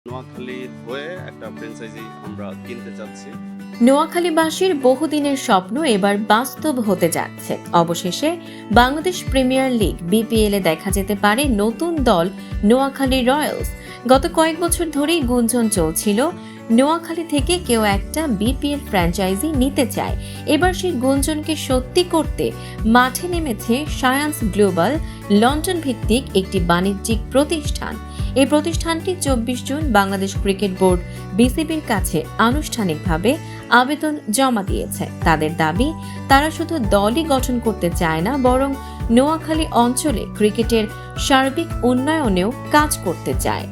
নোয়াখালীর হয়ে একটা ফ্র্যাঞ্চাইজি আমরা কিনতে চাচ্ছি। নোয়াখালীবাসীর বহুদিনের স্বপ্ন এবার বাস্তব হতে যাচ্ছে। অবশেষে বাংলাদেশ প্রিমিয়ার লিগ বিপিএল এ দেখা যেতে পারে নতুন দল নোয়াখালী রয়্যালস। গত কয়েক বছর ধরেই গুঞ্জন চলছিল নোয়াখালী থেকে কেউ একটা বিপিএল ফ্র্যাঞ্চাইজি নিতে চায়। এবার সেই গুঞ্জনকে সত্যি করতে মাঠে নেমেছে সায়ান্স গ্লোবাল, লন্ডন ভিত্তিক একটি বাণিজ্যিক প্রতিষ্ঠান। এই প্রতিষ্ঠানটি 24 জুন বাংলাদেশ ক্রিকেট বোর্ড বিসিবির কাছে আনুষ্ঠানিকভাবে আবেদন জমা দিয়েছে। তাদের দাবি, তারা শুধু দলই গঠন করতে চায় না, বরং নোয়াখালী অঞ্চলে ক্রিকেটের সার্বিক উন্নয়নেও কাজ করতে চায়।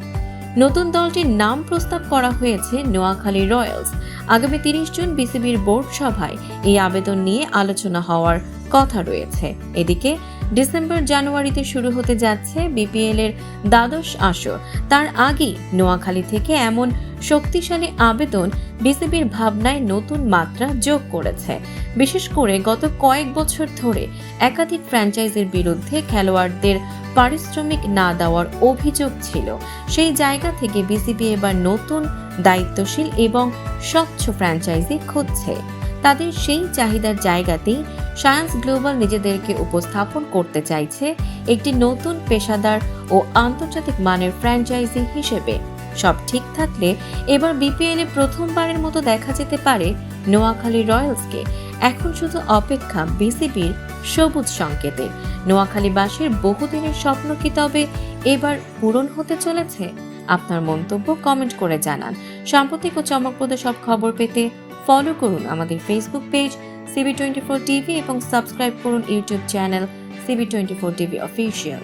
নতুন দলটির নাম প্রস্তাব করা হয়েছে নোয়াখালী রয়্যালস। আগামী 30 জুন বিসিবির বোর্ড সভায় এই আবেদন নিয়ে আলোচনা হওয়ার কথা রয়েছে। এদিকে ডিসেম্বর-জানুয়ারিতে শুরু হতে যাচ্ছে বিপিএল এর দ্বাদশ আসর। তার আগেই নোয়াখালী থেকে এমন শক্তিশালী আবেদন বিসিবির ভাবনায় নতুন মাত্রা যোগ করেছে। বিশেষ করে গত কয়েক বছর ধরে একাধিক ফ্র্যাঞ্চাইজির বিরুদ্ধে খেলোয়াড়দের পারিশ্রমিক না দেওয়ার অভিযোগ ছিল। সেই জায়গা থেকে বিসিবি এবার নতুন, দায়িত্বশীল এবং স্বচ্ছ ফ্র্যাঞ্চাইজি খুঁজছে। তাদের সেই চাহিদার জায়গাতেই সায়েন্স গ্লোবাল নিজেদেরকে উপস্থাপন করতে চাইছে একটি নতুন, পেশাদার ও আন্তর্জাতিক মানের ফ্র্যাঞ্চাইজি হিসেবে। সব ঠিক থাকলে এবার বিপিএল এ প্রথমবারের মতো দেখা যেতে পারে নোয়াখালী রয়্যালসকে। এখন শুধু অপেক্ষা বিসিবির সবুজ সংকেতের। নোয়াখালীবাসীর বহুদিনের স্বপ্ন কি তবে এবার পূরণ হতে চলেছে? আপনার মন্তব্য কমেন্ট করে জানান। সাম্প্রতিক ও চমকপ্রদ সব খবর পেতে ফলো করুন আমাদের ফেসবুক পেজ CB24 টিভি এবং সাবস্ক্রাইব করুন YouTube channel CB24 TV official.